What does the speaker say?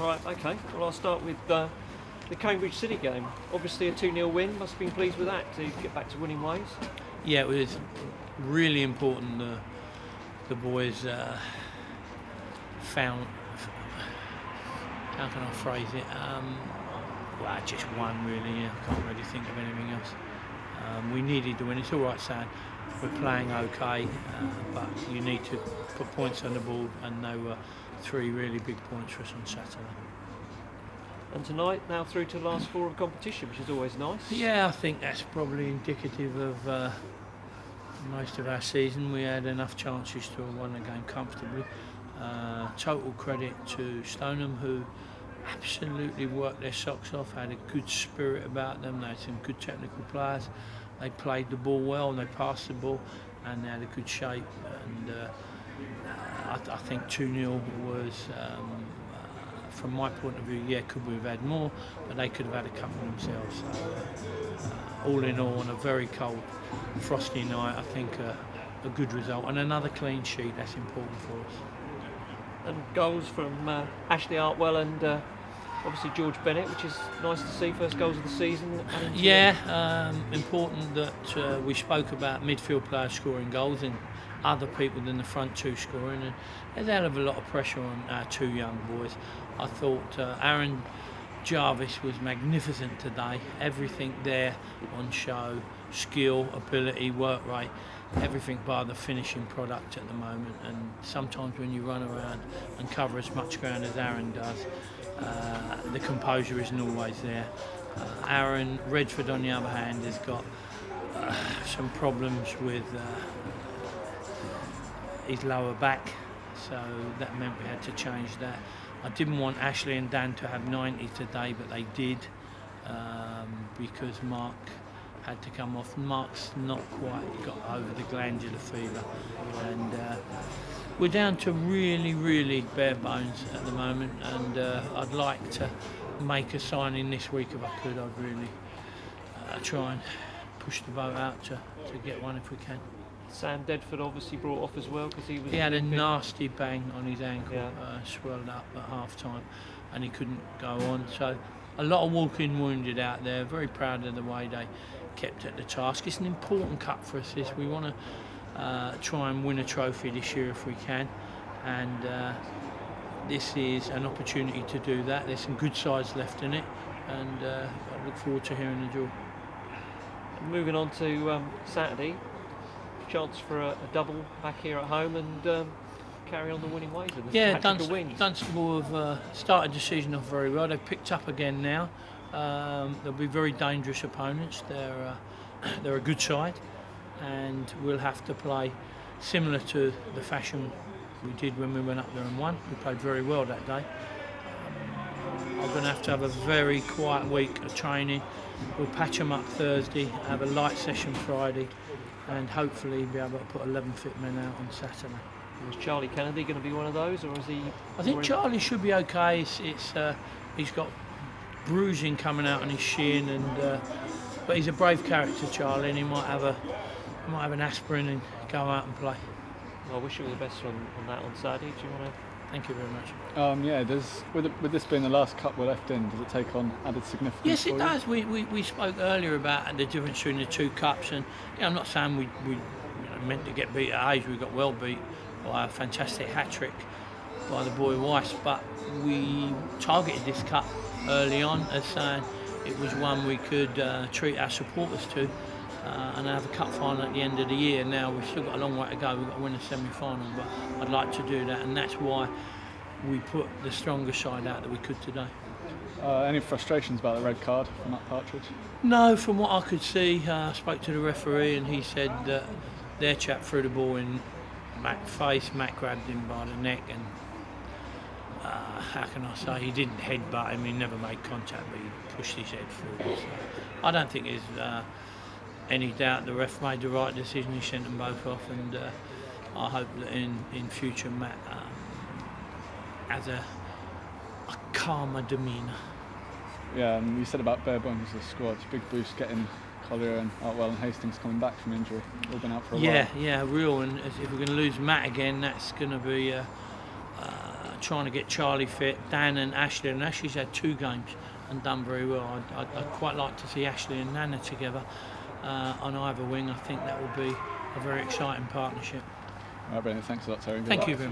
Right, okay. Well, I'll start with the Cambridge City game. Obviously a 2-0 win. Must have been pleased with that to get back to winning ways. Yeah, it was really important. The boys found, how can I phrase it? Well, just won really. Yeah, I can't really think of anything else. We needed to win. It's all right saying we're playing okay, but you need to put points on the board, and there were 3 really big points for us on Saturday. And tonight, now through to the last 4 of competition, which is always nice. Yeah, I think that's probably indicative of most of our season. We had enough chances to have won the game comfortably. Total credit to Stoneham, who absolutely worked their socks off, had a good spirit about them. They had some good technical players. They played the ball well and they passed the ball, and they had a good shape. And I think 2-0 was, from my point of view, yeah, could we have had more, but they could have had a couple themselves. So, all in all, on a very cold, frosty night, I think a good result and another clean sheet. That's important for us. And goals from Ashley Artwell and obviously George Bennett, which is nice to see. First goals of the season. Yeah, important that we spoke about midfield players scoring goals and other people than the front 2 scoring, and there's a hell of a lot of pressure on our 2 young boys. I thought Aaron Jarvis was magnificent today. Everything there on show, skill, ability, work rate, everything bar the finishing product at the moment. And sometimes when you run around and cover as much ground as Aaron does, the composure isn't always there. Aaron Redford, on the other hand, has got some problems with his lower back, so that meant we had to change that. I didn't want Ashley and Dan to have 90 today, but they did, because Mark had to come off. Mark's not quite got over the glandular fever, and we're down to really bare bones at the moment, and I'd like to make a signing this week if I could. I'd really try and push the boat out to get one if we can. Sam Dedford obviously brought off as well because he had a nasty bang on his ankle, yeah. Swelled up at half time, and he couldn't go on. So a lot of walking wounded out there. Very proud of the way they kept at the task. It's an important cup for us. We want to try and win a trophy this year if we can, and this is an opportunity to do that. There's some good sides left in it, and I look forward to hearing the draw. Moving on to Saturday. Chance for a double back here at home and carry on the winning ways. Yeah, Dunstable have started the season off very well. They've picked up again now. They'll be very dangerous opponents. They're a good side, and we'll have to play similar to the fashion we did when we went up there and won. We played very well that day. I'm going to have a very quiet week of training. We'll patch them up Thursday, have a light session Friday, and hopefully be able to put 11 fit men out on Saturday. Is Charlie Kennedy going to be one of those, or is he? I think Charlie should be okay. He's got bruising coming out on his shin, and but he's a brave character, Charlie, and he might have an aspirin and go out and play. Well, I wish you all the best on that on Saturday. Do you want to? Thank you very much. Yeah, with this being the last cup we're left in, does it take on added significance? Yes, it does. We spoke earlier about the difference between the 2 cups, and I'm not saying we meant to get beat at Age. We got well beat by a fantastic hat-trick by the boy Weiss, but we targeted this cup early on as saying it was one we could treat our supporters to and have a cup final at the end of the year. Now we've still got a long way to go. We've got to win a semi-final, but I'd like to do that, and that's why we put the strongest side out that we could today. Any frustrations about the red card from Matt Partridge? No, from what I could see, I spoke to the referee and he said that their chap threw the ball in Matt's face. Matt grabbed him by the neck, and how can I say, he didn't headbutt him, he never made contact, but he pushed his head forward. So I don't think there's any doubt the ref made the right decision. He sent them both off, and I hope that in future Matt has a calmer demeanour. Yeah, and you said about bare bones as a squad, big boost getting Collier and Artwell and Hastings coming back from injury. All been out for a while. Yeah, real. And if we're going to lose Matt again, that's going to be trying to get Charlie fit, Dan and Ashley's had 2 games and done very well. I'd quite like to see Ashley and Nana together on either wing. I think that will be a very exciting partnership. All right, brilliant. Thanks a lot, Terry. Thank you very much.